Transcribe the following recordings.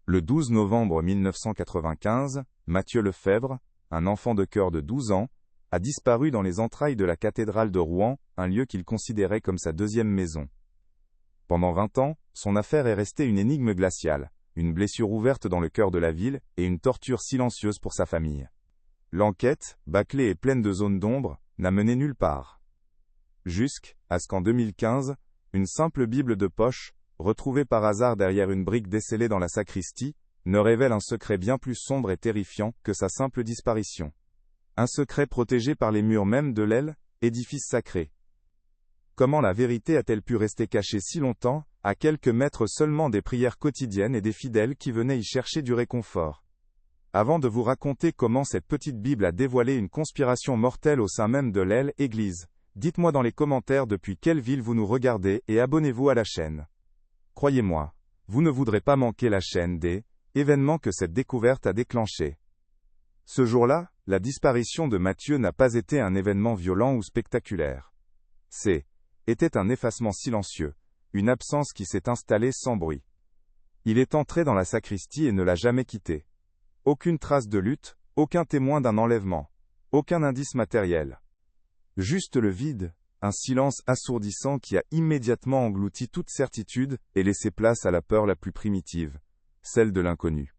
Le 12 novembre 1995, Mathieu Lefebvre, un enfant de chœur de 12 ans, a disparu dans les entrailles de la cathédrale de Rouen, un lieu qu'il considérait comme sa deuxième maison. Pendant 20 ans, son affaire est restée une énigme glaciale, une blessure ouverte dans le cœur de la ville et une torture silencieuse pour sa famille. L'enquête, bâclée et pleine de zones d'ombre, n'a mené nulle part. Jusqu'à ce qu'en 2015, une simple Bible de poche, retrouvée par hasard derrière une brique décellée dans la sacristie, ne révèle un secret bien plus sombre et terrifiant que sa simple disparition. Un secret protégé par les murs même de l'aile, édifice sacré. Comment la vérité a-t-elle pu rester cachée si longtemps, à quelques mètres seulement des prières quotidiennes et des fidèles qui venaient y chercher du réconfort? Avant de vous raconter comment cette petite Bible a dévoilé une conspiration mortelle au sein même de l'aile Église, dites-moi dans les commentaires depuis quelle ville vous nous regardez et abonnez-vous à la chaîne. Croyez-moi, vous ne voudrez pas manquer la chaîne des événements que cette découverte a déclenchés. Ce jour-là, la disparition de Mathieu n'a pas été un événement violent ou spectaculaire. Était un effacement silencieux, une absence qui s'est installée sans bruit. Il est entré dans la sacristie et ne l'a jamais quittée. Aucune trace de lutte, aucun témoin d'un enlèvement, aucun indice matériel. Juste le vide, un silence assourdissant qui a immédiatement englouti toute certitude et laissé place à la peur la plus primitive, celle de l'inconnu.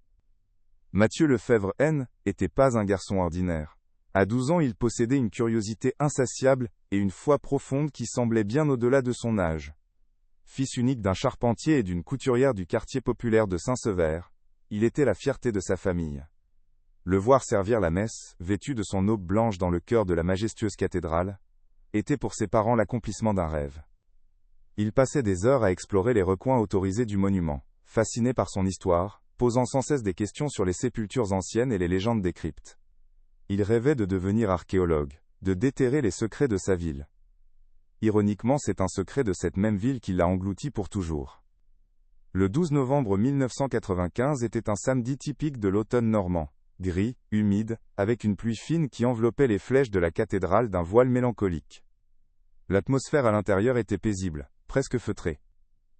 Mathieu Lefebvre n'était pas un garçon ordinaire. À 12 ans, il possédait une curiosité insatiable et une foi profonde qui semblait bien au-delà de son âge. Fils unique d'un charpentier et d'une couturière du quartier populaire de Saint-Sever, il était la fierté de sa famille. Le voir servir la messe, vêtu de son aube blanche dans le cœur de la majestueuse cathédrale, était pour ses parents l'accomplissement d'un rêve. Il passait des heures à explorer les recoins autorisés du monument, fasciné par son histoire, posant sans cesse des questions sur les sépultures anciennes et les légendes des cryptes. Il rêvait de devenir archéologue, de déterrer les secrets de sa ville. Ironiquement, c'est un secret de cette même ville qui l'a englouti pour toujours. Le 12 novembre 1995 était un samedi typique de l'automne normand, gris, humide, avec une pluie fine qui enveloppait les flèches de la cathédrale d'un voile mélancolique. L'atmosphère à l'intérieur était paisible, presque feutrée.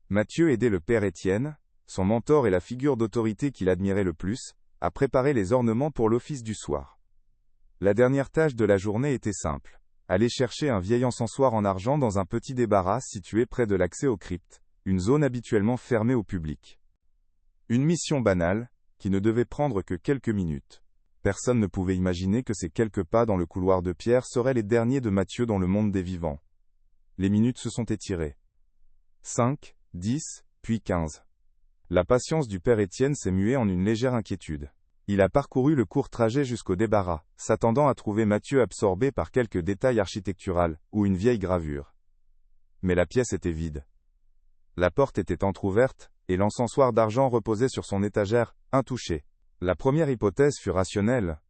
Mathieu aidait le père Étienne, son mentor et la figure d'autorité qu'il admirait le plus, à préparer les ornements pour l'office du soir. La dernière tâche de la journée était simple. Aller chercher un vieil encensoir en argent dans un petit débarras situé près de l'accès aux cryptes, une zone habituellement fermée au public. Une mission banale, qui ne devait prendre que quelques minutes. Personne ne pouvait imaginer que ces quelques pas dans le couloir de pierre seraient les derniers de Mathieu dans le monde des vivants. Les minutes se sont étirées. 5, 10, puis 15. La patience du père Étienne s'est muée en une légère inquiétude. Il a parcouru le court trajet jusqu'au débarras, s'attendant à trouver Mathieu absorbé par quelques détails architecturaux, ou une vieille gravure. Mais la pièce était vide. La porte était entr'ouverte, et l'encensoir d'argent reposait sur son étagère, intouché. La première hypothèse fut rationnelle.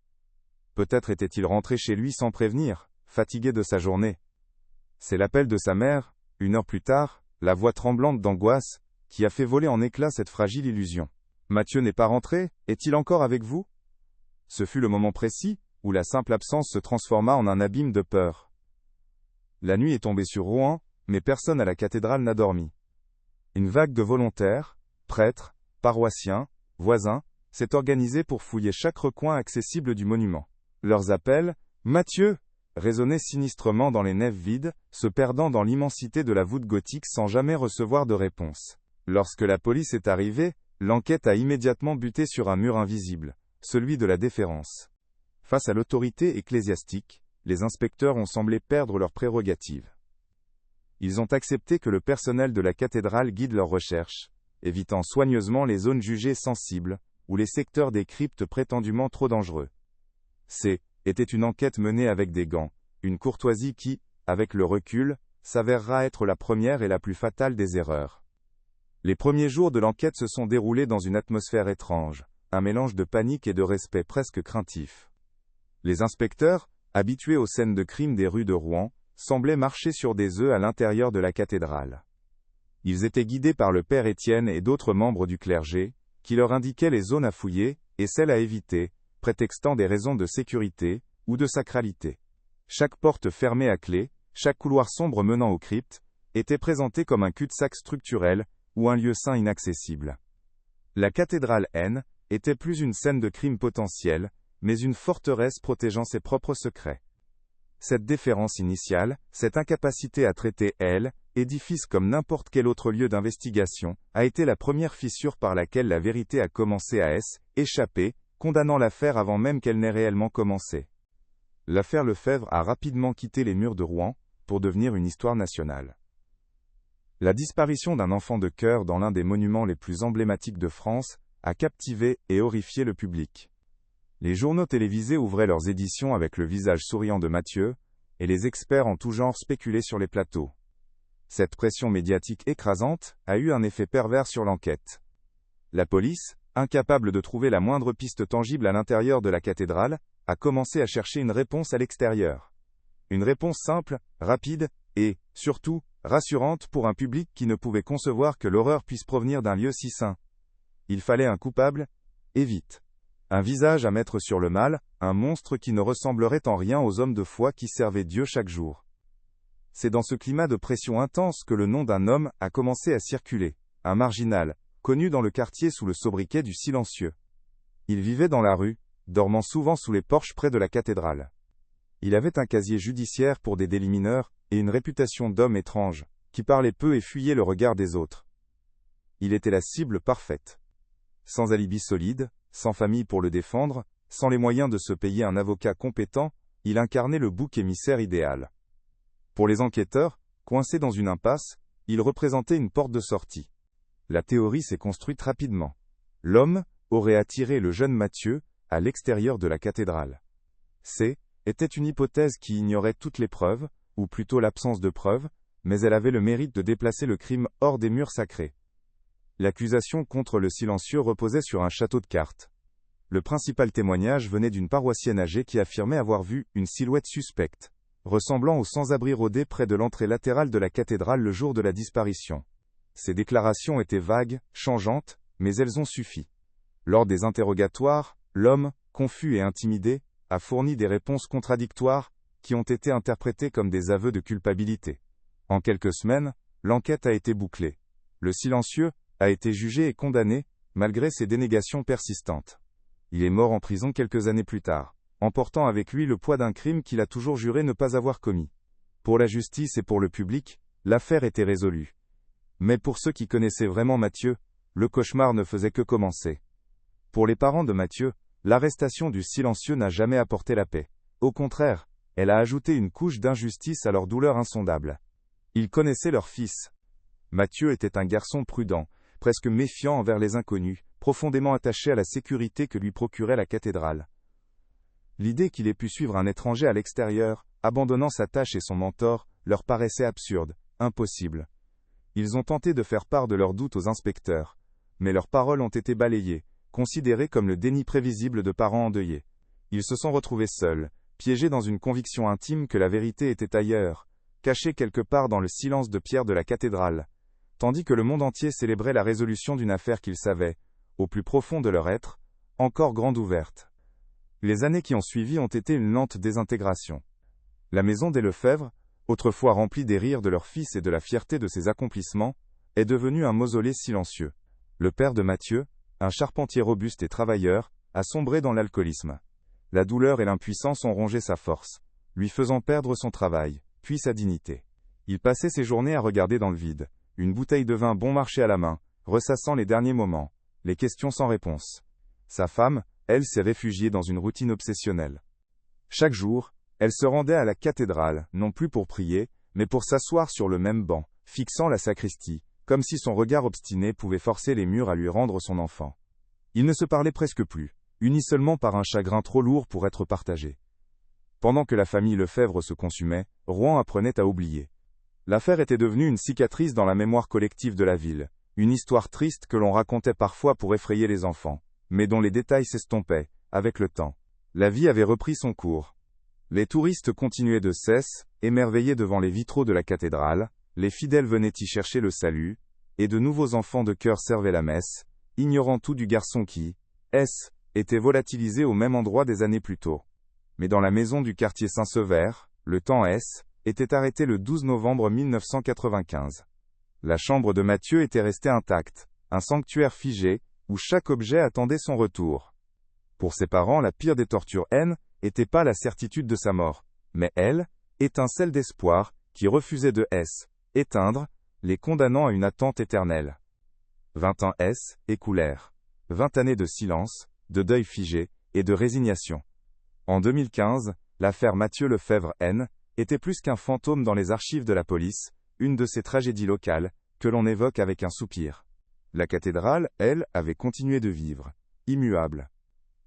Peut-être était-il rentré chez lui sans prévenir, fatigué de sa journée. C'est l'appel de sa mère, 1 heure plus tard, la voix tremblante d'angoisse, qui a fait voler en éclats cette fragile illusion. Mathieu n'est pas rentré, est-il encore avec vous? Ce fut le moment précis, où la simple absence se transforma en un abîme de peur. La nuit est tombée sur Rouen, mais personne à la cathédrale n'a dormi. Une vague de volontaires, prêtres, paroissiens, voisins, s'est organisée pour fouiller chaque recoin accessible du monument. Leurs appels, « Mathieu !» résonnaient sinistrement dans les nefs vides, se perdant dans l'immensité de la voûte gothique sans jamais recevoir de réponse. Lorsque la police est arrivée, l'enquête a immédiatement buté sur un mur invisible, celui de la déférence. Face à l'autorité ecclésiastique, les inspecteurs ont semblé perdre leurs prérogatives. Ils ont accepté que le personnel de la cathédrale guide leurs recherches, évitant soigneusement les zones jugées sensibles, ou les secteurs des cryptes prétendument trop dangereux. Était une enquête menée avec des gants, une courtoisie qui, avec le recul, s'avérera être la première et la plus fatale des erreurs. Les premiers jours de l'enquête se sont déroulés dans une atmosphère étrange, un mélange de panique et de respect presque craintif. Les inspecteurs, habitués aux scènes de crime des rues de Rouen, semblaient marcher sur des œufs à l'intérieur de la cathédrale. Ils étaient guidés par le père Étienne et d'autres membres du clergé, qui leur indiquaient les zones à fouiller, et celles à éviter, prétextant des raisons de sécurité, ou de sacralité. Chaque porte fermée à clé, chaque couloir sombre menant aux cryptes, était présenté comme un cul-de-sac structurel, ou un lieu saint inaccessible. La cathédrale N était plus une scène de crime potentiel, mais une forteresse protégeant ses propres secrets. Cette déférence initiale, cette incapacité à traiter édifice comme n'importe quel autre lieu d'investigation, a été la première fissure par laquelle la vérité a commencé à échapper, condamnant l'affaire avant même qu'elle n'ait réellement commencé. L'affaire Lefebvre a rapidement quitté les murs de Rouen, pour devenir une histoire nationale. La disparition d'un enfant de cœur dans l'un des monuments les plus emblématiques de France a captivé et horrifié le public. Les journaux télévisés ouvraient leurs éditions avec le visage souriant de Mathieu, et les experts en tout genre spéculaient sur les plateaux. Cette pression médiatique écrasante a eu un effet pervers sur l'enquête. La police, incapable de trouver la moindre piste tangible à l'intérieur de la cathédrale, a commencé à chercher une réponse à l'extérieur. Une réponse simple, rapide, et, surtout, rassurante pour un public qui ne pouvait concevoir que l'horreur puisse provenir d'un lieu si saint. Il fallait un coupable, et vite. Un visage à mettre sur le mal, un monstre qui ne ressemblerait en rien aux hommes de foi qui servaient Dieu chaque jour. C'est dans ce climat de pression intense que le nom d'un homme a commencé à circuler, un marginal, connu dans le quartier sous le sobriquet du silencieux. Il vivait dans la rue, dormant souvent sous les porches près de la cathédrale. Il avait un casier judiciaire pour des délits mineurs, et une réputation d'homme étrange, qui parlait peu et fuyait le regard des autres. Il était la cible parfaite. Sans alibi solide, sans famille pour le défendre, sans les moyens de se payer un avocat compétent, il incarnait le bouc émissaire idéal. Pour les enquêteurs, coincés dans une impasse, il représentait une porte de sortie. La théorie s'est construite rapidement. L'homme aurait attiré le jeune Mathieu à l'extérieur de la cathédrale. Était une hypothèse qui ignorait toutes les preuves, ou plutôt l'absence de preuves, mais elle avait le mérite de déplacer le crime hors des murs sacrés. L'accusation contre le silencieux reposait sur un château de cartes. Le principal témoignage venait d'une paroissienne âgée qui affirmait avoir vu une silhouette suspecte, ressemblant aux sans-abri rôdés près de l'entrée latérale de la cathédrale le jour de la disparition. Ces déclarations étaient vagues, changeantes, mais elles ont suffi. Lors des interrogatoires, l'homme, confus et intimidé, a fourni des réponses contradictoires, qui ont été interprétées comme des aveux de culpabilité. En quelques semaines, l'enquête a été bouclée. Le silencieux a été jugé et condamné, malgré ses dénégations persistantes. Il est mort en prison quelques années plus tard, emportant avec lui le poids d'un crime qu'il a toujours juré ne pas avoir commis. Pour la justice et pour le public, l'affaire était résolue. Mais pour ceux qui connaissaient vraiment Mathieu, le cauchemar ne faisait que commencer. Pour les parents de Mathieu, l'arrestation du silencieux n'a jamais apporté la paix. Au contraire, elle a ajouté une couche d'injustice à leur douleur insondable. Ils connaissaient leur fils. Mathieu était un garçon prudent, presque méfiant envers les inconnus, profondément attaché à la sécurité que lui procurait la cathédrale. L'idée qu'il ait pu suivre un étranger à l'extérieur, abandonnant sa tâche et son mentor, leur paraissait absurde, impossible. Ils ont tenté de faire part de leurs doutes aux inspecteurs, mais leurs paroles ont été balayées, considérées comme le déni prévisible de parents endeuillés. Ils se sont retrouvés seuls, piégés dans une conviction intime que la vérité était ailleurs, cachée quelque part dans le silence de pierre de la cathédrale, tandis que le monde entier célébrait la résolution d'une affaire qu'ils savaient, au plus profond de leur être, encore grande ouverte. Les années qui ont suivi ont été une lente désintégration. La maison des Lefebvre, autrefois remplie des rires de leur fils et de la fierté de ses accomplissements, est devenue un mausolée silencieux. Le père de Mathieu, un charpentier robuste et travailleur, a sombré dans l'alcoolisme. La douleur et l'impuissance ont rongé sa force, lui faisant perdre son travail, puis sa dignité. Il passait ses journées à regarder dans le vide, une bouteille de vin bon marché à la main, ressassant les derniers moments, les questions sans réponse. Sa femme, elle, s'est réfugiée dans une routine obsessionnelle. Chaque jour, elle se rendait à la cathédrale, non plus pour prier, mais pour s'asseoir sur le même banc, fixant la sacristie, comme si son regard obstiné pouvait forcer les murs à lui rendre son enfant. Ils ne se parlaient presque plus, unis seulement par un chagrin trop lourd pour être partagé. Pendant que la famille Lefebvre se consumait, Rouen apprenait à oublier. L'affaire était devenue une cicatrice dans la mémoire collective de la ville, une histoire triste que l'on racontait parfois pour effrayer les enfants, mais dont les détails s'estompaient, avec le temps. La vie avait repris son cours. Les touristes continuaient de cesse, émerveillés devant les vitraux de la cathédrale, les fidèles venaient y chercher le salut, et de nouveaux enfants de cœur servaient la messe, ignorant tout du garçon qui, était volatilisé au même endroit des années plus tôt. Mais dans la maison du quartier Saint-Sever, le temps était arrêté le 12 novembre 1995. La chambre de Mathieu était restée intacte, un sanctuaire figé, où chaque objet attendait son retour. Pour ses parents, la pire des tortures n'était pas la certitude de sa mort, mais étincelle d'espoir, qui refusait de éteindre, les condamnant à une attente éternelle. 20 ans écoulèrent. 20 années de silence, de deuil figé, et de résignation. En 2015, l'affaire Mathieu Lefebvre était plus qu'un fantôme dans les archives de la police, une de ces tragédies locales, que l'on évoque avec un soupir. La cathédrale, elle, avait continué de vivre, immuable.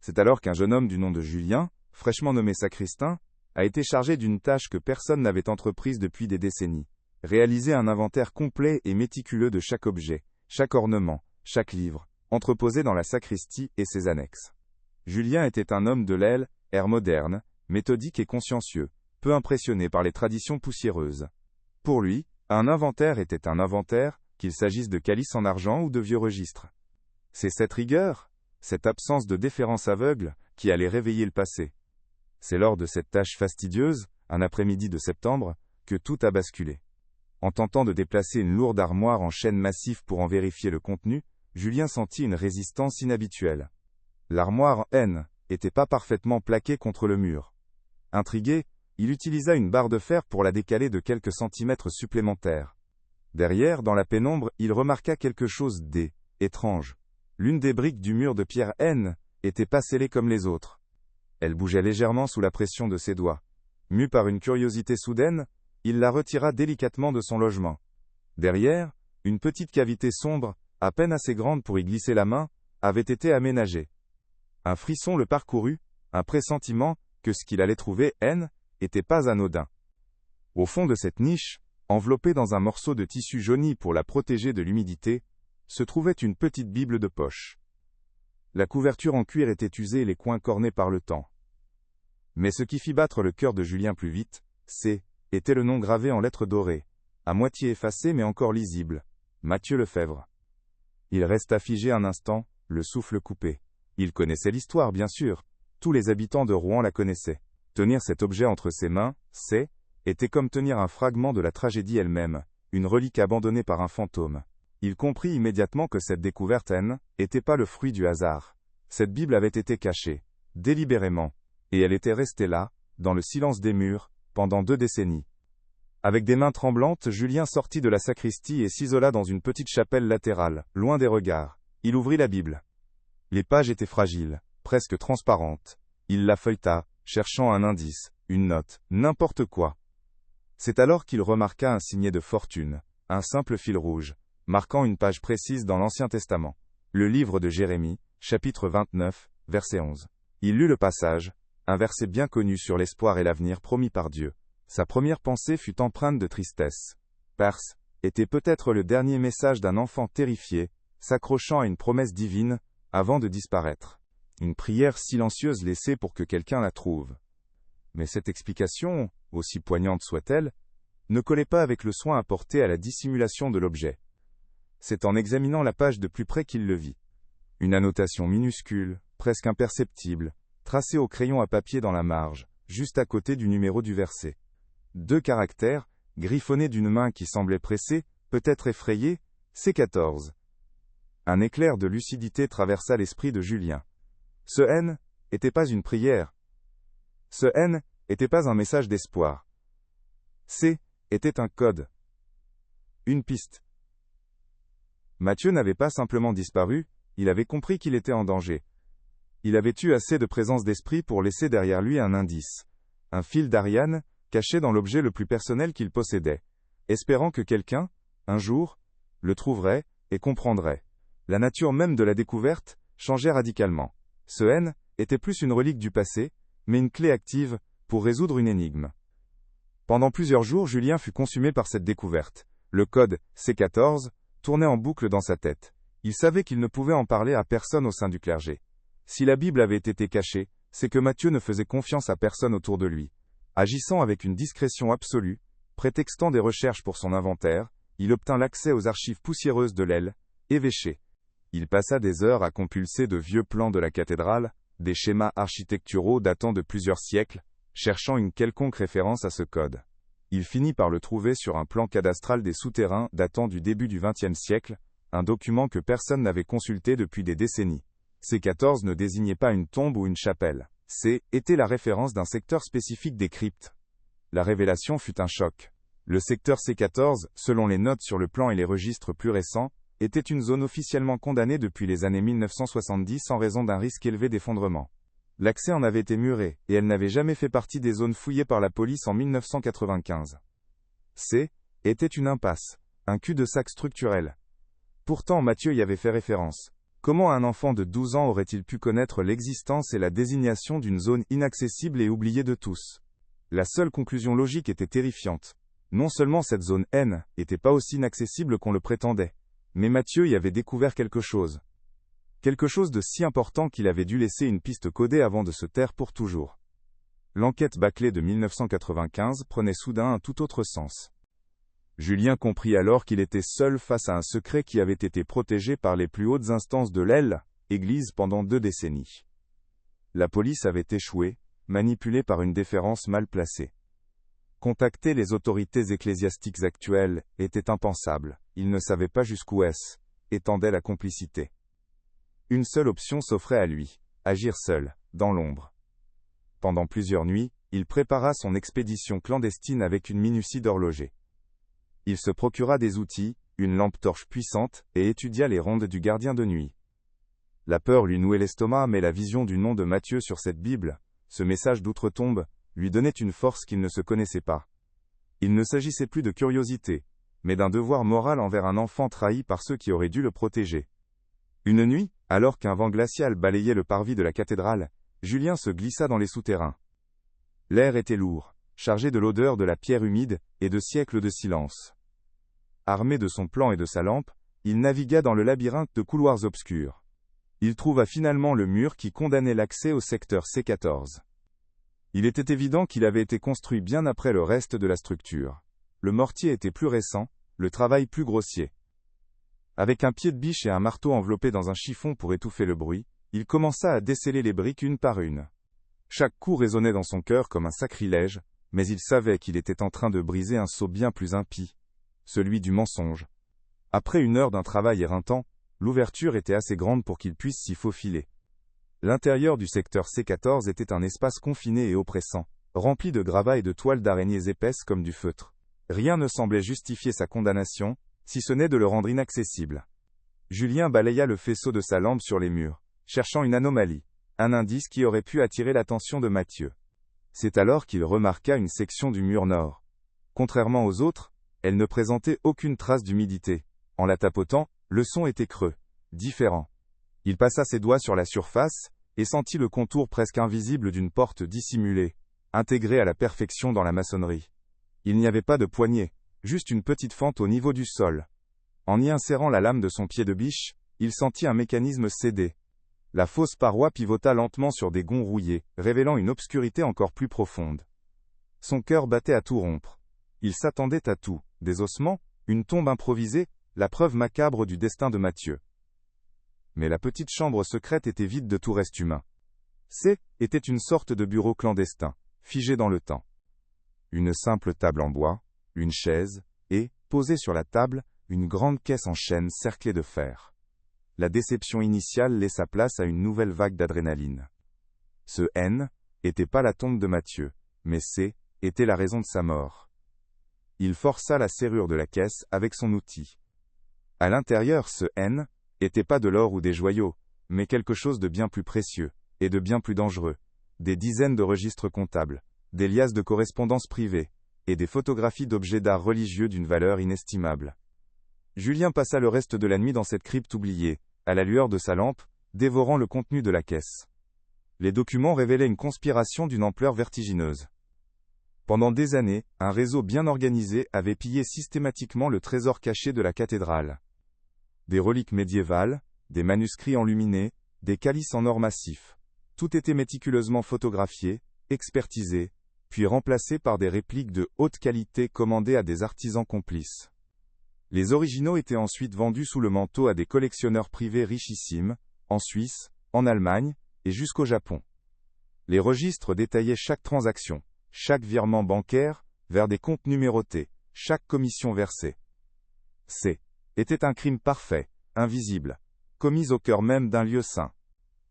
C'est alors qu'un jeune homme du nom de Julien, fraîchement nommé sacristain, a été chargé d'une tâche que personne n'avait entreprise depuis des décennies. Réaliser un inventaire complet et méticuleux de chaque objet, chaque ornement, chaque livre, entreposé dans la sacristie et ses annexes. Julien était un homme de l'ère moderne, méthodique et consciencieux, peu impressionné par les traditions poussiéreuses. Pour lui, un inventaire était un inventaire, qu'il s'agisse de calices en argent ou de vieux registres. C'est cette rigueur, cette absence de déférence aveugle, qui allait réveiller le passé. C'est lors de cette tâche fastidieuse, un après-midi de septembre, que tout a basculé. En tentant de déplacer une lourde armoire en chêne massif pour en vérifier le contenu, Julien sentit une résistance inhabituelle. L'armoire n'était pas parfaitement plaquée contre le mur. Intrigué, il utilisa une barre de fer pour la décaler de quelques centimètres supplémentaires. Derrière, dans la pénombre, il remarqua quelque chose d'étrange. L'une des briques du mur de pierre n'était pas scellée comme les autres. Elle bougeait légèrement sous la pression de ses doigts. Mû par une curiosité soudaine, il la retira délicatement de son logement. Derrière, une petite cavité sombre, à peine assez grande pour y glisser la main, avait été aménagée. Un frisson le parcourut, un pressentiment que ce qu'il allait trouver n'était pas anodin. Au fond de cette niche, enveloppée dans un morceau de tissu jauni pour la protéger de l'humidité, se trouvait une petite Bible de poche. La couverture en cuir était usée et les coins cornés par le temps. Mais ce qui fit battre le cœur de Julien plus vite, était le nom gravé en lettres dorées, à moitié effacé mais encore lisible, Mathieu Lefebvre. Il resta figé un instant, le souffle coupé. Il connaissait l'histoire, bien sûr. Tous les habitants de Rouen la connaissaient. Tenir cet objet entre ses mains, était comme tenir un fragment de la tragédie elle-même, une relique abandonnée par un fantôme. Il comprit immédiatement que cette découverte n'était pas le fruit du hasard. Cette Bible avait été cachée, délibérément, et elle était restée là, dans le silence des murs, pendant 2 décennies. Avec des mains tremblantes, Julien sortit de la sacristie et s'isola dans une petite chapelle latérale, loin des regards. Il ouvrit la Bible. Les pages étaient fragiles, presque transparentes. Il la feuilleta, cherchant un indice, une note, n'importe quoi. C'est alors qu'il remarqua un signet de fortune, un simple fil rouge, marquant une page précise dans l'Ancien Testament. Le livre de Jérémie, chapitre 29, verset 11. Il lut le passage, un verset bien connu sur l'espoir et l'avenir promis par Dieu. Sa première pensée fut empreinte de tristesse. Perse était peut-être le dernier message d'un enfant terrifié, s'accrochant à une promesse divine, avant de disparaître. Une prière silencieuse laissée pour que quelqu'un la trouve. Mais cette explication, aussi poignante soit-elle, ne collait pas avec le soin apporté à la dissimulation de l'objet. C'est en examinant la page de plus près qu'il le vit. Une annotation minuscule, presque imperceptible, tracée au crayon à papier dans la marge, juste à côté du numéro du verset. 2 caractères, griffonnés d'une main qui semblait pressée, peut-être effrayée, C14. Un éclair de lucidité traversa l'esprit de Julien. Ce n'était pas une prière. Ce n'était pas un message d'espoir. Était un code. Une piste. Mathieu n'avait pas simplement disparu, il avait compris qu'il était en danger. Il avait eu assez de présence d'esprit pour laisser derrière lui un indice. Un fil d'Ariane, caché dans l'objet le plus personnel qu'il possédait, espérant que quelqu'un, un jour, le trouverait et comprendrait. La nature même de la découverte changeait radicalement. Ce était plus une relique du passé, mais une clé active pour résoudre une énigme. Pendant plusieurs jours, Julien fut consumé par cette découverte. Le code C14 tournait en boucle dans sa tête. Il savait qu'il ne pouvait en parler à personne au sein du clergé. Si la Bible avait été cachée, c'est que Mathieu ne faisait confiance à personne autour de lui. Agissant avec une discrétion absolue, prétextant des recherches pour son inventaire, il obtint l'accès aux archives poussiéreuses de l'évêché. Il passa des heures à compulser de vieux plans de la cathédrale, des schémas architecturaux datant de plusieurs siècles, cherchant une quelconque référence à ce code. Il finit par le trouver sur un plan cadastral des souterrains datant du début du XXe siècle, un document que personne n'avait consulté depuis des décennies. C14 ne désignait pas une tombe ou une chapelle. C était la référence d'un secteur spécifique des cryptes. La révélation fut un choc. Le secteur C14, selon les notes sur le plan et les registres plus récents, était une zone officiellement condamnée depuis les années 1970 en raison d'un risque élevé d'effondrement. L'accès en avait été muré, et elle n'avait jamais fait partie des zones fouillées par la police en 1995. C était une impasse, un cul-de-sac structurel. Pourtant Mathieu y avait fait référence. Comment un enfant de 12 ans aurait-il pu connaître l'existence et la désignation d'une zone inaccessible et oubliée de tous? La seule conclusion logique était terrifiante. Non seulement cette zone N n'était pas aussi inaccessible qu'on le prétendait, mais Mathieu y avait découvert quelque chose. Quelque chose de si important qu'il avait dû laisser une piste codée avant de se taire pour toujours. L'enquête bâclée de 1995 prenait soudain un tout autre sens. Julien comprit alors qu'il était seul face à un secret qui avait été protégé par les plus hautes instances de l'Église pendant 2 décennies. La police avait échoué, manipulée par une déférence mal placée. Contacter les autorités ecclésiastiques actuelles était impensable, ils ne savaient pas jusqu'où étendait la complicité. Une seule option s'offrait à lui, agir seul, dans l'ombre. Pendant plusieurs nuits, il prépara son expédition clandestine avec une minutie d'horloger. Il se procura des outils, une lampe torche puissante, et étudia les rondes du gardien de nuit. La peur lui nouait l'estomac, mais la vision du nom de Matthieu sur cette Bible, ce message d'outre-tombe, lui donnait une force qu'il ne se connaissait pas. Il ne s'agissait plus de curiosité, mais d'un devoir moral envers un enfant trahi par ceux qui auraient dû le protéger. Une nuit, alors qu'un vent glacial balayait le parvis de la cathédrale, Julien se glissa dans les souterrains. L'air était lourd, chargé de l'odeur de la pierre humide, et de siècles de silence. Armé de son plan et de sa lampe, il navigua dans le labyrinthe de couloirs obscurs. Il trouva finalement le mur qui condamnait l'accès au secteur C14. Il était évident qu'il avait été construit bien après le reste de la structure. Le mortier était plus récent, le travail plus grossier. Avec un pied de biche et un marteau enveloppé dans un chiffon pour étouffer le bruit, il commença à desceller les briques une par une. Chaque coup résonnait dans son cœur comme un sacrilège, mais il savait qu'il était en train de briser un sceau bien plus impie, celui du mensonge. Après une heure d'un travail éreintant, l'ouverture était assez grande pour qu'il puisse s'y faufiler. L'intérieur du secteur C14 était un espace confiné et oppressant, rempli de gravats et de toiles d'araignées épaisses comme du feutre. Rien ne semblait justifier sa condamnation, si ce n'est de le rendre inaccessible. Julien balaya le faisceau de sa lampe sur les murs, cherchant une anomalie, un indice qui aurait pu attirer l'attention de Mathieu. C'est alors qu'il remarqua une section du mur nord. Contrairement aux autres, elle ne présentait aucune trace d'humidité. En la tapotant, le son était creux, différent. Il passa ses doigts sur la surface, et sentit le contour presque invisible d'une porte dissimulée, intégrée à la perfection dans la maçonnerie. Il n'y avait pas de poignée, juste une petite fente au niveau du sol. En y insérant la lame de son pied de biche, il sentit un mécanisme céder. La fausse paroi pivota lentement sur des gonds rouillés, révélant une obscurité encore plus profonde. Son cœur battait à tout rompre. Il s'attendait à tout, des ossements, une tombe improvisée, la preuve macabre du destin de Mathieu. Mais la petite chambre secrète était vide de tout reste humain. C était une sorte de bureau clandestin, figé dans le temps. Une simple table en bois, une chaise, et, posée sur la table, une grande caisse en chêne cerclée de fer. La déception initiale laissa place à une nouvelle vague d'adrénaline. Ce N était pas la tombe de Mathieu, mais C était la raison de sa mort. Il força la serrure de la caisse avec son outil. À l'intérieur, ce N était pas de l'or ou des joyaux, mais quelque chose de bien plus précieux, et de bien plus dangereux. Des dizaines de registres comptables, des liasses de correspondances privées, et des photographies d'objets d'art religieux d'une valeur inestimable. Julien passa le reste de la nuit dans cette crypte oubliée, à la lueur de sa lampe, dévorant le contenu de la caisse. Les documents révélaient une conspiration d'une ampleur vertigineuse. Pendant des années, un réseau bien organisé avait pillé systématiquement le trésor caché de la cathédrale. Des reliques médiévales, des manuscrits enluminés, des calices en or massif. Tout était méticuleusement photographié, expertisé, puis remplacé par des répliques de haute qualité commandées à des artisans complices. Les originaux étaient ensuite vendus sous le manteau à des collectionneurs privés richissimes, en Suisse, en Allemagne, et jusqu'au Japon. Les registres détaillaient chaque transaction, chaque virement bancaire, vers des comptes numérotés, chaque commission versée. C était un crime parfait, invisible, commise au cœur même d'un lieu saint.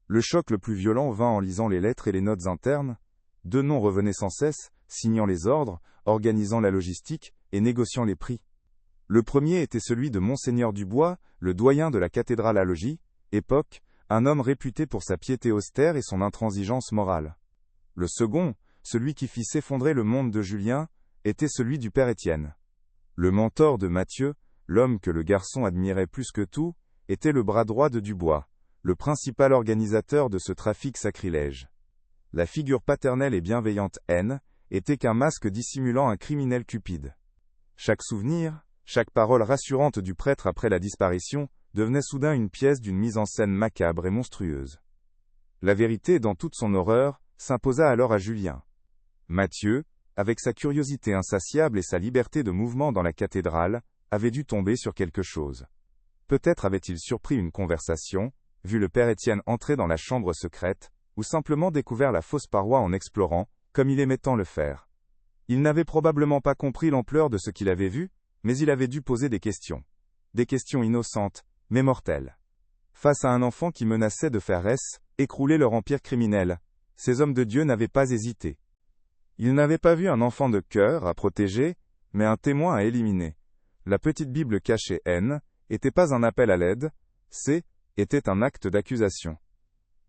Le choc le plus violent vint en lisant les lettres et les notes internes. 2 noms revenaient sans cesse, signant les ordres, organisant la logistique et négociant les prix. Le premier était celui de Monseigneur Dubois, le doyen de la cathédrale à Logis, époque, un homme réputé pour sa piété austère et son intransigeance morale. Le second, celui qui fit s'effondrer le monde de Julien, était celui du père Étienne. Le mentor de Matthieu, l'homme que le garçon admirait plus que tout, était le bras droit de Dubois, le principal organisateur de ce trafic sacrilège. La figure paternelle et bienveillante N était qu'un masque dissimulant un criminel cupide. Chaque souvenir, chaque parole rassurante du prêtre après la disparition, devenait soudain une pièce d'une mise en scène macabre et monstrueuse. La vérité, dans toute son horreur, s'imposa alors à Julien. Matthieu, avec sa curiosité insatiable et sa liberté de mouvement dans la cathédrale, avait dû tomber sur quelque chose. Peut-être avait-il surpris une conversation, vu le père Étienne entrer dans la chambre secrète, ou simplement découvert la fausse paroi en explorant, comme il aimait tant le faire. Il n'avait probablement pas compris l'ampleur de ce qu'il avait vu, mais il avait dû poser des questions. Des questions innocentes, mais mortelles. Face à un enfant qui menaçait de faire écrouler leur empire criminel, ces hommes de Dieu n'avaient pas hésité. Ils n'avaient pas vu un enfant de cœur à protéger, mais un témoin à éliminer. La petite Bible cachée N n'était pas un appel à l'aide, était un acte d'accusation.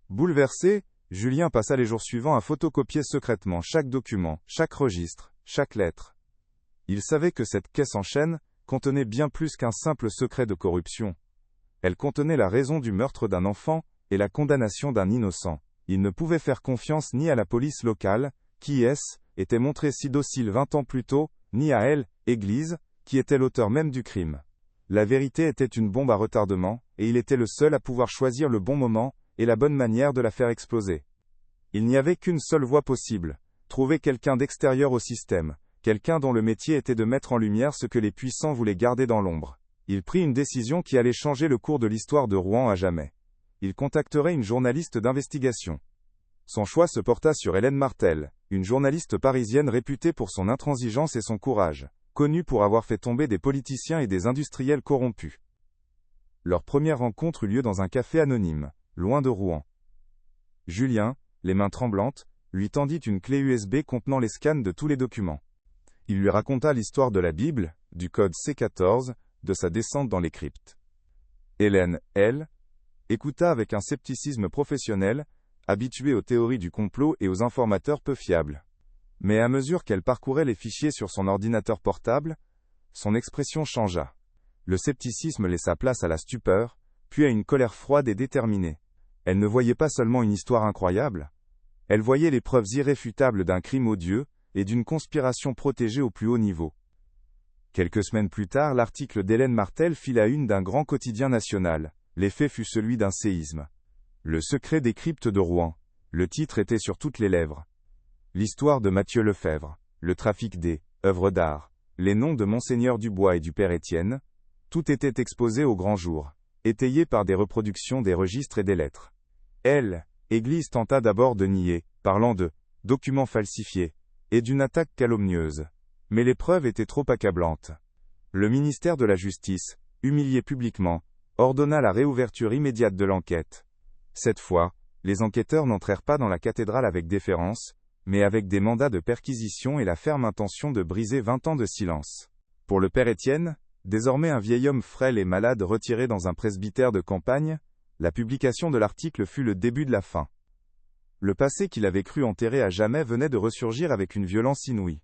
Bouleversé, Julien passa les jours suivants à photocopier secrètement chaque document, chaque registre, chaque lettre. Il savait que cette caisse en chaîne contenait bien plus qu'un simple secret de corruption. Elle contenait la raison du meurtre d'un enfant et la condamnation d'un innocent. Il ne pouvait faire confiance ni à la police locale, qui était montrée si docile 20 ans plus tôt, ni à elle, Église, qui était l'auteur même du crime. La vérité était une bombe à retardement, et il était le seul à pouvoir choisir le bon moment et la bonne manière de la faire exploser. Il n'y avait qu'une seule voie possible, trouver quelqu'un d'extérieur au système, quelqu'un dont le métier était de mettre en lumière ce que les puissants voulaient garder dans l'ombre. Il prit une décision qui allait changer le cours de l'histoire de Rouen à jamais. Il contacterait une journaliste d'investigation. Son choix se porta sur Hélène Martel, une journaliste parisienne réputée pour son intransigeance et son courage, connue pour avoir fait tomber des politiciens et des industriels corrompus. Leur première rencontre eut lieu dans un café anonyme, loin de Rouen. Julien, les mains tremblantes, lui tendit une clé USB contenant les scans de tous les documents. Il lui raconta l'histoire de la Bible, du code C14, de sa descente dans les cryptes. Hélène, elle, écouta avec un scepticisme professionnel, habituée aux théories du complot et aux informateurs peu fiables. Mais à mesure qu'elle parcourait les fichiers sur son ordinateur portable, son expression changea. Le scepticisme laissa place à la stupeur, puis à une colère froide et déterminée. Elle ne voyait pas seulement une histoire incroyable, elle voyait les preuves irréfutables d'un crime odieux, et d'une conspiration protégée au plus haut niveau. Quelques semaines plus tard, l'article d'Hélène Martel fit la une d'un grand quotidien national. L'effet fut celui d'un séisme. Le secret des cryptes de Rouen. Le titre était sur toutes les lèvres. L'histoire de Matthieu Lefebvre, le trafic des œuvres d'art, les noms de Monseigneur Dubois et du père Étienne, tout était exposé au grand jour, étayé par des reproductions des registres et des lettres. Elle, Église, tenta d'abord de nier, parlant de documents falsifiés et d'une attaque calomnieuse. Mais les preuves étaient trop accablantes. Le ministère de la Justice, humilié publiquement, ordonna la réouverture immédiate de l'enquête. Cette fois, les enquêteurs n'entrèrent pas dans la cathédrale avec déférence, mais avec des mandats de perquisition et la ferme intention de briser 20 ans de silence. Pour le père Étienne, désormais un vieil homme frêle et malade retiré dans un presbytère de campagne, la publication de l'article fut le début de la fin. Le passé qu'il avait cru enterré à jamais venait de ressurgir avec une violence inouïe.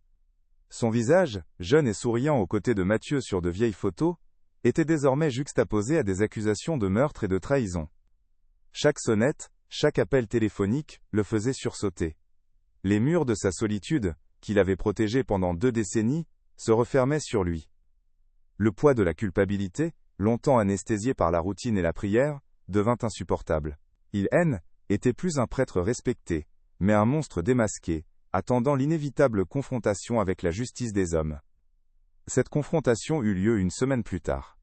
Son visage, jeune et souriant aux côtés de Matthieu sur de vieilles photos, était désormais juxtaposé à des accusations de meurtre et de trahison. Chaque sonnette, chaque appel téléphonique, le faisait sursauter. Les murs de sa solitude, qu'il avait protégés pendant 2 décennies, se refermaient sur lui. Le poids de la culpabilité, longtemps anesthésié par la routine et la prière, devint insupportable. Il était plus un prêtre respecté, mais un monstre démasqué, attendant l'inévitable confrontation avec la justice des hommes. Cette confrontation eut lieu une semaine plus tard.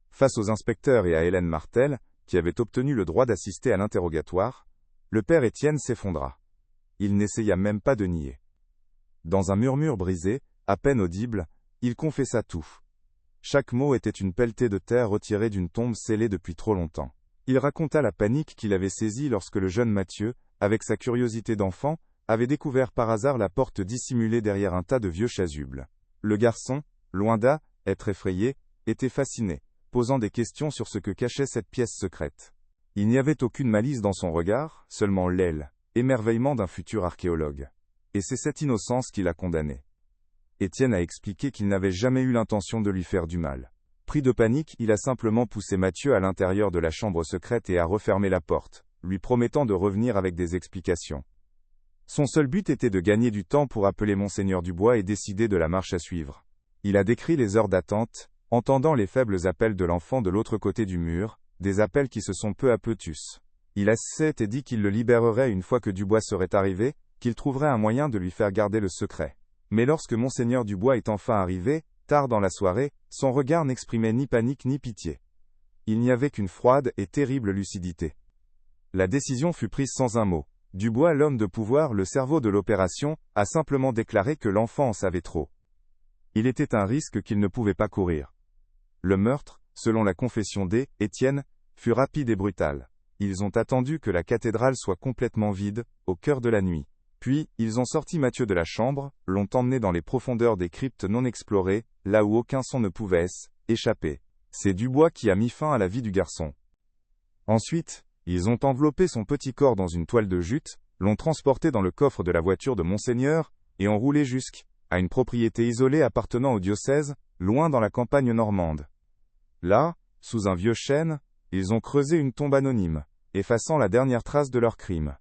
Face aux inspecteurs et à Hélène Martel, qui avait obtenu le droit d'assister à l'interrogatoire, le père Étienne s'effondra. Il n'essaya même pas de nier. Dans un murmure brisé, à peine audible, il confessa tout. Chaque mot était une pelletée de terre retirée d'une tombe scellée depuis trop longtemps. Il raconta la panique qu'il avait saisie lorsque le jeune Mathieu, avec sa curiosité d'enfant, avait découvert par hasard la porte dissimulée derrière un tas de vieux chasubles. Le garçon, loin d'être effrayé, était fasciné, posant des questions sur ce que cachait cette pièce secrète. Il n'y avait aucune malice dans son regard, seulement l'émerveillement d'un futur archéologue. Et c'est cette innocence qui l'a condamné. Étienne a expliqué qu'il n'avait jamais eu l'intention de lui faire du mal. Pris de panique, il a simplement poussé Mathieu à l'intérieur de la chambre secrète et a refermé la porte, lui promettant de revenir avec des explications. Son seul but était de gagner du temps pour appeler Monseigneur Dubois et décider de la marche à suivre. Il a décrit les heures d'attente, entendant les faibles appels de l'enfant de l'autre côté du mur, des appels qui se sont peu à peu tus. Il a et dit qu'il le libérerait une fois que Dubois serait arrivé, qu'il trouverait un moyen de lui faire garder le secret. Mais lorsque Monseigneur Dubois est enfin arrivé, tard dans la soirée, son regard n'exprimait ni panique ni pitié. Il n'y avait qu'une froide et terrible lucidité. La décision fut prise sans un mot. Dubois, l'homme de pouvoir, le cerveau de l'opération, a simplement déclaré que l'enfant en savait trop. Il était un risque qu'il ne pouvait pas courir. Le meurtre, selon la confession d'Étienne, fut rapide et brutal. Ils ont attendu que la cathédrale soit complètement vide, au cœur de la nuit. Puis, ils ont sorti Mathieu de la chambre, l'ont emmené dans les profondeurs des cryptes non explorées, là où aucun son ne pouvait échapper. C'est Dubois qui a mis fin à la vie du garçon. Ensuite, ils ont enveloppé son petit corps dans une toile de jute, l'ont transporté dans le coffre de la voiture de Monseigneur, et ont roulé jusqu'à une propriété isolée appartenant au diocèse, loin dans la campagne normande. Là, sous un vieux chêne, ils ont creusé une tombe anonyme, effaçant la dernière trace de leur crime.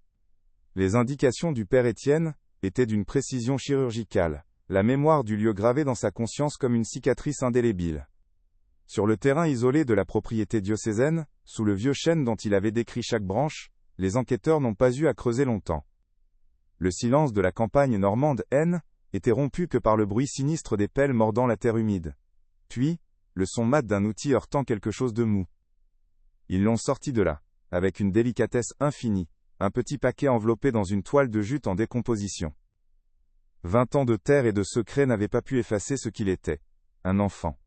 Les indications du père Étienne étaient d'une précision chirurgicale, la mémoire du lieu gravée dans sa conscience comme une cicatrice indélébile. Sur le terrain isolé de la propriété diocésaine, sous le vieux chêne dont il avait décrit chaque branche, les enquêteurs n'ont pas eu à creuser longtemps. Le silence de la campagne normande était rompu que par le bruit sinistre des pelles mordant la terre humide. Puis, le son mat d'un outil heurtant quelque chose de mou. Ils l'ont sorti de là, avec une délicatesse infinie, un petit paquet enveloppé dans une toile de jute en décomposition. 20 ans de terre et de secret n'avaient pas pu effacer ce qu'il était, un enfant.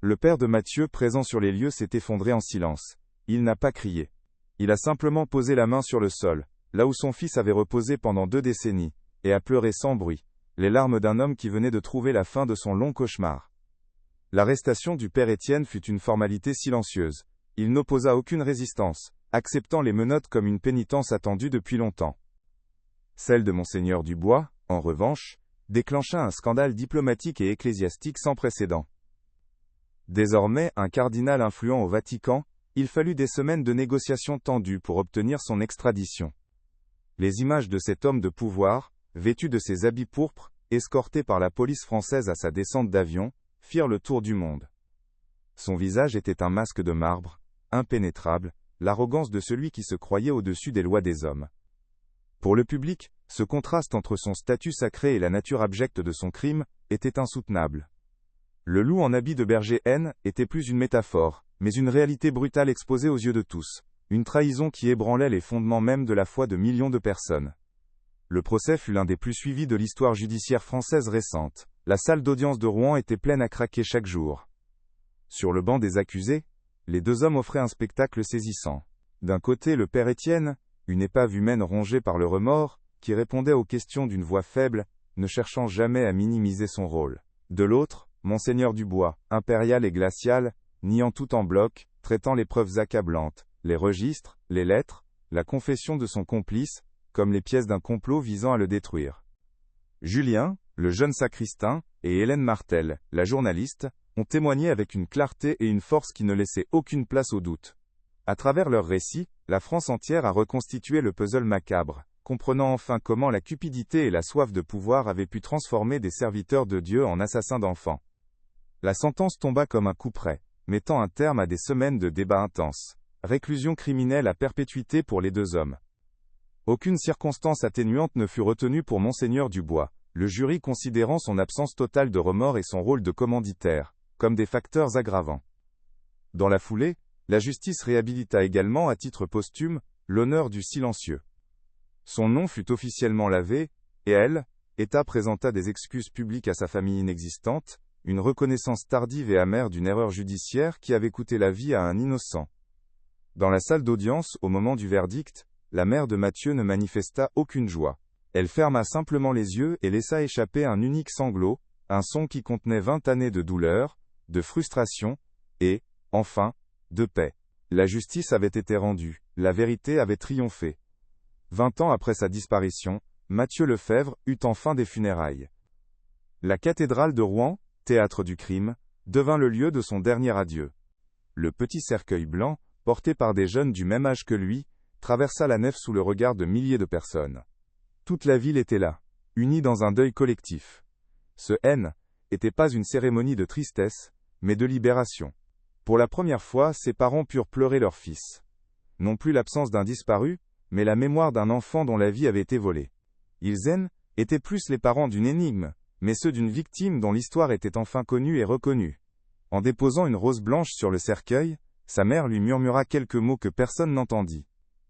Le père de Mathieu, présent sur les lieux, s'est effondré en silence. Il n'a pas crié. Il a simplement posé la main sur le sol, là où son fils avait reposé pendant 2 décennies, et a pleuré sans bruit, les larmes d'un homme qui venait de trouver la fin de son long cauchemar. L'arrestation du père Étienne fut une formalité silencieuse. Il n'opposa aucune résistance, acceptant les menottes comme une pénitence attendue depuis longtemps. Celle de Monseigneur Dubois, en revanche, déclencha un scandale diplomatique et ecclésiastique sans précédent. Désormais un cardinal influent au Vatican, il fallut des semaines de négociations tendues pour obtenir son extradition. Les images de cet homme de pouvoir, vêtu de ses habits pourpres, escorté par la police française à sa descente d'avion, firent le tour du monde. Son visage était un masque de marbre, impénétrable, l'arrogance de celui qui se croyait au-dessus des lois des hommes. Pour le public, ce contraste entre son statut sacré et la nature abjecte de son crime était insoutenable. Le loup en habit de berger était plus une métaphore, mais une réalité brutale exposée aux yeux de tous, une trahison qui ébranlait les fondements même de la foi de millions de personnes. Le procès fut l'un des plus suivis de l'histoire judiciaire française récente. La salle d'audience de Rouen était pleine à craquer chaque jour. Sur le banc des accusés, les 2 hommes offraient un spectacle saisissant. D'un côté le père Étienne, une épave humaine rongée par le remords, qui répondait aux questions d'une voix faible, ne cherchant jamais à minimiser son rôle. De l'autre, Monseigneur Dubois, impérial et glacial, niant tout en bloc, traitant les preuves accablantes, les registres, les lettres, la confession de son complice, comme les pièces d'un complot visant à le détruire. Julien, le jeune sacristain, et Hélène Martel, la journaliste, ont témoigné avec une clarté et une force qui ne laissaient aucune place au doute. À travers leurs récits, la France entière a reconstitué le puzzle macabre, comprenant enfin comment la cupidité et la soif de pouvoir avaient pu transformer des serviteurs de Dieu en assassins d'enfants. La sentence tomba comme un coup près, mettant un terme à des semaines de débats intenses. Réclusion criminelle à perpétuité pour les 2 hommes. Aucune circonstance atténuante ne fut retenue pour Monseigneur Dubois, le jury considérant son absence totale de remords et son rôle de commanditaire, comme des facteurs aggravants. Dans la foulée, la justice réhabilita également à titre posthume, l'honneur du silencieux. Son nom fut officiellement lavé, et État présenta des excuses publiques à sa famille inexistante, une reconnaissance tardive et amère d'une erreur judiciaire qui avait coûté la vie à un innocent. Dans la salle d'audience, au moment du verdict, la mère de Mathieu ne manifesta aucune joie. Elle ferma simplement les yeux et laissa échapper un unique sanglot, un son qui contenait 20 années de douleur, de frustration, et, enfin, de paix. La justice avait été rendue, la vérité avait triomphé. 20 ans après sa disparition, Mathieu Lefebvre eut enfin des funérailles. La cathédrale de Rouen, théâtre du crime, devint le lieu de son dernier adieu. Le petit cercueil blanc, porté par des jeunes du même âge que lui, traversa la nef sous le regard de milliers de personnes. Toute la ville était là, unie dans un deuil collectif. Ce N n'était pas une cérémonie de tristesse, mais de libération. Pour la première fois, ses parents purent pleurer leur fils. Non plus l'absence d'un disparu, mais la mémoire d'un enfant dont la vie avait été volée. Ils étaient plus les parents d'une énigme, mais ceux d'une victime dont l'histoire était enfin connue et reconnue. En déposant une rose blanche sur le cercueil, sa mère lui murmura quelques mots que personne n'entendit.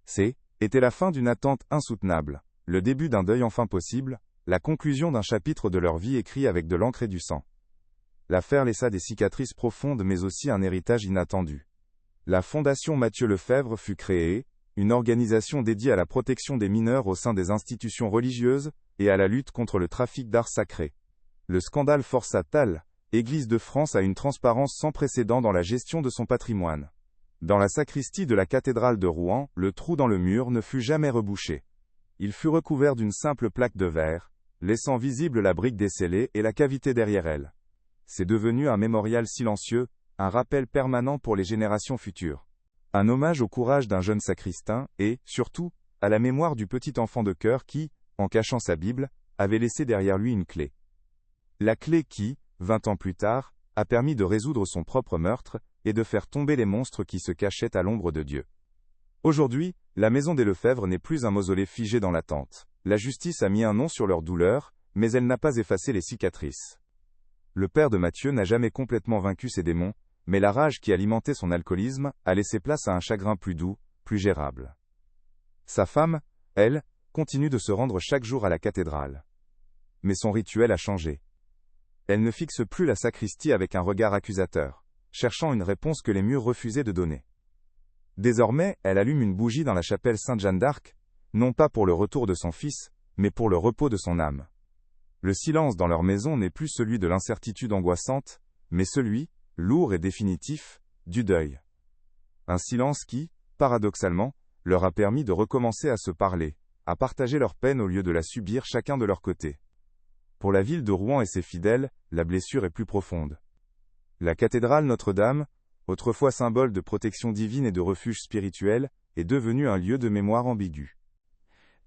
C'était la fin d'une attente insoutenable, le début d'un deuil enfin possible, la conclusion d'un chapitre de leur vie écrit avec de l'encre et du sang. L'affaire laissa des cicatrices profondes mais aussi un héritage inattendu. La Fondation Mathieu Lefebvre fut créée, une organisation dédiée à la protection des mineurs au sein des institutions religieuses, et à la lutte contre le trafic d'art sacré. Le scandale força Tal, Église de France à une transparence sans précédent dans la gestion de son patrimoine. Dans la sacristie de la cathédrale de Rouen, le trou dans le mur ne fut jamais rebouché. Il fut recouvert d'une simple plaque de verre, laissant visible la brique descellée et la cavité derrière elle. C'est devenu un mémorial silencieux, un rappel permanent pour les générations futures. Un hommage au courage d'un jeune sacristain et, surtout, à la mémoire du petit enfant de cœur qui, en cachant sa Bible, avait laissé derrière lui une clé. La clé qui, 20 ans plus tard, a permis de résoudre son propre meurtre et de faire tomber les monstres qui se cachaient à l'ombre de Dieu. Aujourd'hui, la maison des Lefebvre n'est plus un mausolée figé dans l'attente. La justice a mis un nom sur leur douleur, mais elle n'a pas effacé les cicatrices. Le père de Mathieu n'a jamais complètement vaincu ses démons, mais la rage qui alimentait son alcoolisme a laissé place à un chagrin plus doux, plus gérable. Sa femme, elle, continue de se rendre chaque jour à la cathédrale. Mais son rituel a changé. Elle ne fixe plus la sacristie avec un regard accusateur, cherchant une réponse que les murs refusaient de donner. Désormais, elle allume une bougie dans la chapelle Sainte-Jeanne d'Arc, non pas pour le retour de son fils, mais pour le repos de son âme. Le silence dans leur maison n'est plus celui de l'incertitude angoissante, mais celui, lourd et définitif, du deuil. Un silence qui, paradoxalement, leur a permis de recommencer à se parler, à partager leur peine au lieu de la subir chacun de leur côté. Pour la ville de Rouen et ses fidèles, la blessure est plus profonde. La cathédrale Notre-Dame, autrefois symbole de protection divine et de refuge spirituel, est devenue un lieu de mémoire ambigu.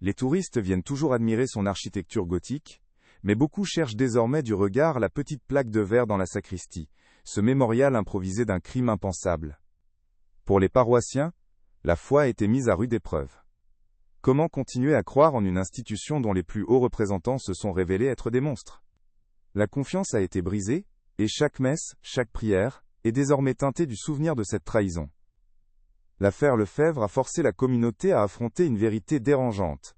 Les touristes viennent toujours admirer son architecture gothique, mais beaucoup cherchent désormais du regard la petite plaque de verre dans la sacristie, ce mémorial improvisé d'un crime impensable. Pour les paroissiens, la foi a été mise à rude épreuve. Comment continuer à croire en une institution dont les plus hauts représentants se sont révélés être des monstres? La confiance a été brisée, et chaque messe, chaque prière, est désormais teintée du souvenir de cette trahison. L'affaire Lefebvre a forcé la communauté à affronter une vérité dérangeante.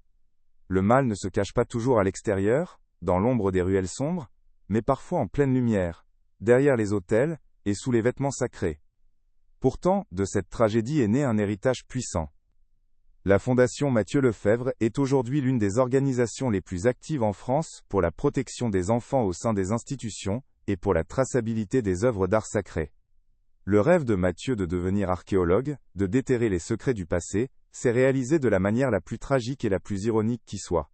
Le mal ne se cache pas toujours à l'extérieur, dans l'ombre des ruelles sombres, mais parfois en pleine lumière, derrière les autels, et sous les vêtements sacrés. Pourtant, de cette tragédie est né un héritage puissant. La Fondation Mathieu Lefebvre est aujourd'hui l'une des organisations les plus actives en France pour la protection des enfants au sein des institutions, et pour la traçabilité des œuvres d'art sacré. Le rêve de Mathieu de devenir archéologue, de déterrer les secrets du passé, s'est réalisé de la manière la plus tragique et la plus ironique qui soit.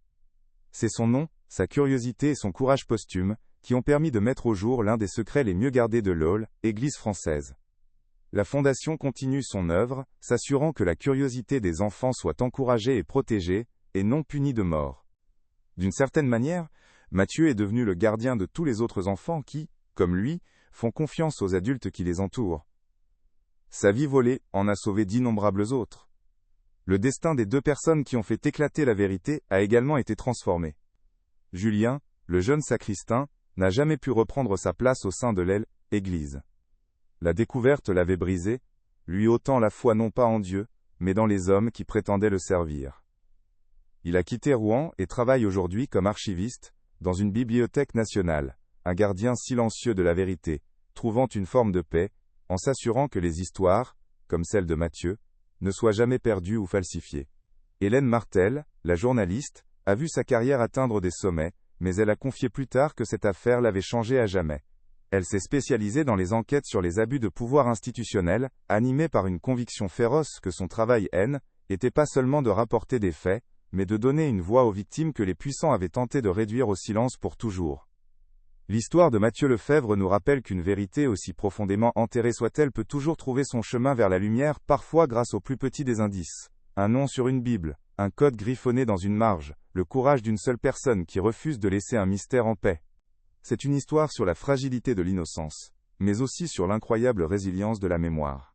C'est son nom, sa curiosité et son courage posthume, qui ont permis de mettre au jour l'un des secrets les mieux gardés de l'Aule, Église française. La Fondation continue son œuvre, s'assurant que la curiosité des enfants soit encouragée et protégée, et non punie de mort. D'une certaine manière, Mathieu est devenu le gardien de tous les autres enfants qui, comme lui, font confiance aux adultes qui les entourent. Sa vie volée en a sauvé d'innombrables autres. Le destin des 2 personnes qui ont fait éclater la vérité a également été transformé. Julien, le jeune sacristain, n'a jamais pu reprendre sa place au sein de l'Église. La découverte l'avait brisé, lui ôtant la foi non pas en Dieu, mais dans les hommes qui prétendaient le servir. Il a quitté Rouen et travaille aujourd'hui comme archiviste, dans une bibliothèque nationale, un gardien silencieux de la vérité, trouvant une forme de paix, en s'assurant que les histoires, comme celle de Matthieu, ne soient jamais perdues ou falsifiées. Hélène Martel, la journaliste, a vu sa carrière atteindre des sommets, mais elle a confié plus tard que cette affaire l'avait changée à jamais. Elle s'est spécialisée dans les enquêtes sur les abus de pouvoir institutionnels, animée par une conviction féroce que son travail n'était pas seulement de rapporter des faits, mais de donner une voix aux victimes que les puissants avaient tenté de réduire au silence pour toujours. L'histoire de Matthieu Lefebvre nous rappelle qu'une vérité aussi profondément enterrée soit-elle peut toujours trouver son chemin vers la lumière, parfois grâce au plus petit des indices. Un nom sur une Bible, un code griffonné dans une marge, le courage d'une seule personne qui refuse de laisser un mystère en paix. C'est une histoire sur la fragilité de l'innocence, mais aussi sur l'incroyable résilience de la mémoire.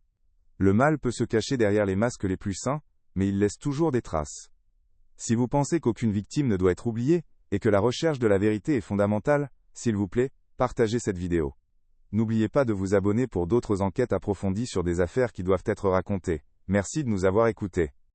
Le mal peut se cacher derrière les masques les plus saints, mais il laisse toujours des traces. Si vous pensez qu'aucune victime ne doit être oubliée, et que la recherche de la vérité est fondamentale, s'il vous plaît, partagez cette vidéo. N'oubliez pas de vous abonner pour d'autres enquêtes approfondies sur des affaires qui doivent être racontées. Merci de nous avoir écoutés.